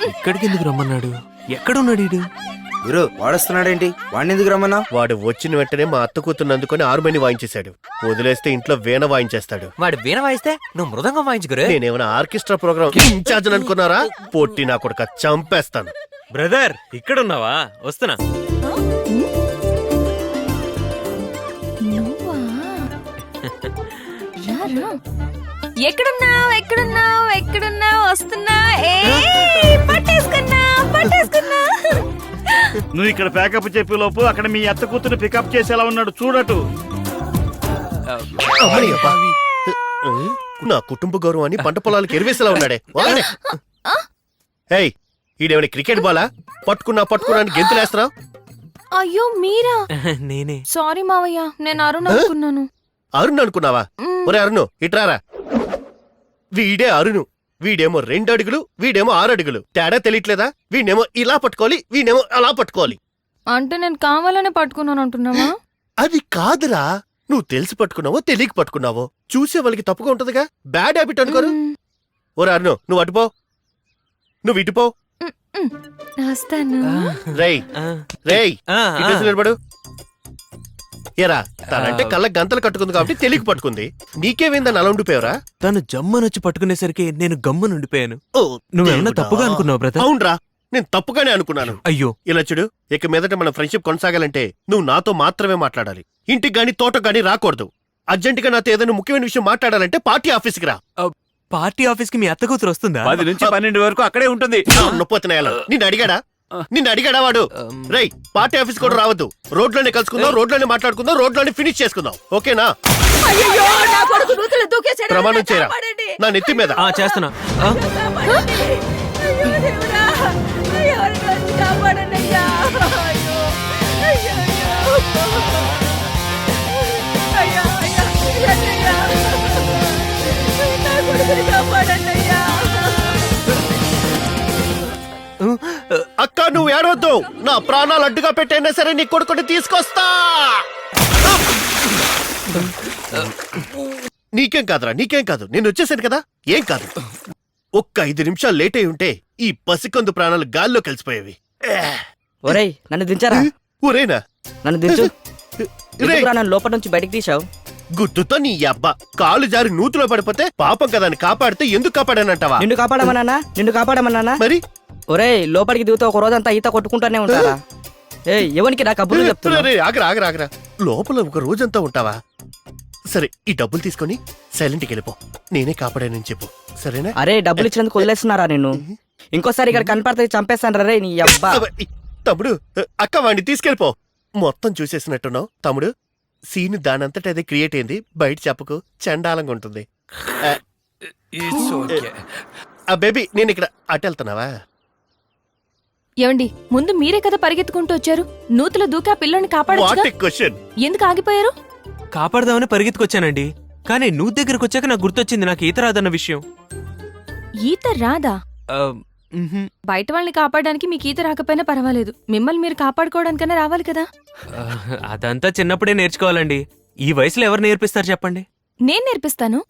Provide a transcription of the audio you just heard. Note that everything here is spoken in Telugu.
ఇక్కడికి ఎందుకు రమ్మన్నాడు? ఎక్కడున్నాడు వీడు? గురు వాడొస్తున్నాడేంటి? వాడిని ఎందుకు రమ్మన్నా? వాడు వచ్చిన వెంటనే మా అత్త కూతున్నందుకొని ఆరుమని వాయించేశాడు. వదిలేస్తే ఇంట్లో వీణ వాయించేస్తాడు. వాడు వీణ వాయిస్తే నువ్వు మృదంగం వాయించుకురే. నేనేమైనా ఆర్కెస్ట్రా ప్రోగ్రామ్ ఇన్ఛార్జ్ అనుకున్నారా? పొట్టి నా కొడుక చంపేస్తాను. బ్రదర్ ఇక్కడున్నావా? వస్తున్నా. ఎక్కడున్నావు వస్తున్నా. పట్టేసుకున్నా. నువ్వు ఇక్కడ ప్యాకప్ చెప్పే లోపు అక్కడ మీ అత్త కూతురు పికప్ చేసేలా ఉన్నాడు చూడటు. నా కుటుంబ గౌరవాన్ని పంట పొలాలకు ఎరివేసేలా ఉన్నాడే. ఏయ్, ఈడేమైనా క్రికెట్ బాలా? పట్టుకున్నా అని గెంతులేస్తున్నావు? అయ్యో మీరా? నేనే. సారీ మావయ్య, నేను అరుణ్ అనుకున్నాను. అరుణ్ అనుకున్నావా? ఒరే అరుణు ఇట్రారా. వీడే అరుణు. వీడేమో 2 అడుగులు, వీడేమో 6 అడుగులు. తేడా తెలియట్లేదా? వీడేమో ఇలా పట్టుకోవాలి, వీడేమో అలా పట్టుకోవాలి. అంటే నేను కావాలనే పట్టుకున్నాను అంటున్నావా? అది కాదురా, నువ్వు తెలిసి పట్టుకున్నావో తెలియక పట్టుకున్నావో చూసే వాళ్ళకి తప్పుగా ఉంటదిగా. బ్యాడ్ హ్యాబిట్ అనుకోరు. ఓరే అరుణు, నువ్వు అటుపో, నువ్వు ఇటుపో. వస్తాను. రేయ్ నిలబడు. ఏరా, తనంటే కళ్ళకి గంతలు కట్టుకుంది కాబట్టి తెలియక పట్టుకుంది. నీకేమైందని అలా ఉండిపోయావరా? తను జమ్మనొచ్చి పట్టుకునేసరికి నేను గమ్మునుండిపోయాను. నువ్వేమన్నా తప్పుగా అనుకున్నావు బ్రదర్? అవునరా, నేను తప్పుగానే అనుకున్నాను. అయ్యో ఇలా చూడు, ఇక మీదట మన ఫ్రెండ్షిప్ కొనసాగాలంటే నువ్వు నాతో మాత్రమే మాట్లాడాలి. ఇంటికి గాని తోటకు గాని రాకూడదు. అర్జెంట్ గా నాతో ఏదైనా ముఖ్యమైన విషయం మాట్లాడాలంటే పార్టీ ఆఫీస్కి రా. పార్టీ ఆఫీస్ కి మీ అత్త కూతురు వస్తుందా? 10 నుంచి 12 వరకు అక్కడే ఉంటుంది. నొప్పొత్తున్నాయాల నిన్ను అడిగాడా వాడు? రై, పార్టీ ఆఫీస్ కూడా రావద్దు. రోడ్లోనే కలుసుకుందాం, రోడ్లోనే మాట్లాడుకుందాం, రోడ్లోనే ఫినిష్ చేసుకుందాం. ఓకేనా? ప్రమాణం చేయరా నా నెత్తి మీద. చేస్తున్నా. అక్క నువ్వు ఏడవద్దు. నా ప్రాణాలు అడ్డుగా పెట్టైనా సరే నీ కొడుకుని తీసుకొస్తా. నీకేం కాదు. నేను వచ్చేసాను కదా, ఏం కాదు. ఒక్క 5 నిమిషాలు లేట్ అయి ఉంటే ఈ పసికందు ప్రాణాలు గాల్లో కలిసిపోయేవి. ఒరేయ్ నన్ను దించారా? ఊరేనా? నన్ను దించు. నన్ను లోపల నుంచి బయటికి తీసావు. గుద్దుతో నీ అబ్బా కాలు జారి నూతులో పడిపోతే పాపం కదా అని కాపాడితే ఎందుకు కాపాడానంటావా? నిన్ను కాపాడమన్నానా? మరి ఒరేయ్ లోపలికి దిగుతూ ఒక రోజంతా ఈత కొట్టుకుంటానే ఉంటారా? ఎవరికి నా కబుర్లు చెప్తున్నా? ఆగరా, లోపల ఒక రోజంతా ఉంటావా? సరే, ఈ డబ్బులు తీసుకొని సైలెంట్కి వెళ్ళిపో. నేనే కాపాడానని చెప్పు, సరేనా? అరే డబ్బులు ఇచ్చినందుకు వదిలేస్తున్నారా నిన్ను? ఇంకోసారి ఇక్కడ కనపడితే చంపేస్తాను రే నీ అబ్బా. తమ్ముడు, అక్క వాడిని తీసుకెళ్ళిపో. మొత్తం చూసేసినట్టున్నావు తమ్ముడు. సీన్ దానంతట అదే క్రియేట్ అయింది. బయట చెప్పకు, చండాలంగా ఉంటుంది. బేబీ, నేను ఇక్కడ అటెళ్తున్నావా? ఏమండి, ముందు మీరే కదా పరిగెత్తుకుంటూ వచ్చారు. నూతుల దూకా పిల్లని కాపాడొచ్చుగా. ఎందుకు ఆగిపోయారు? కాపాడదామని పరిగెత్తుకొచ్చానండి. కానీ నువ్వు దగ్గరకు వచ్చాక నాకు గుర్తొచ్చింది నాకు ఈత రాదన్న విషయం. ఈత రాదా? బయట వాళ్ళని కాపాడడానికి మీకు ఈత రాకపోయినా పర్వాలేదు. మిమ్మల్ని మీరు కాపాడుకోవడానికైనా రావాలి కదా. అదంతా చిన్నప్పుడే నేర్చుకోవాలండి. ఈ వయసులో ఎవరు నేర్పిస్తారు చెప్పండి? నేను నేర్పిస్తాను.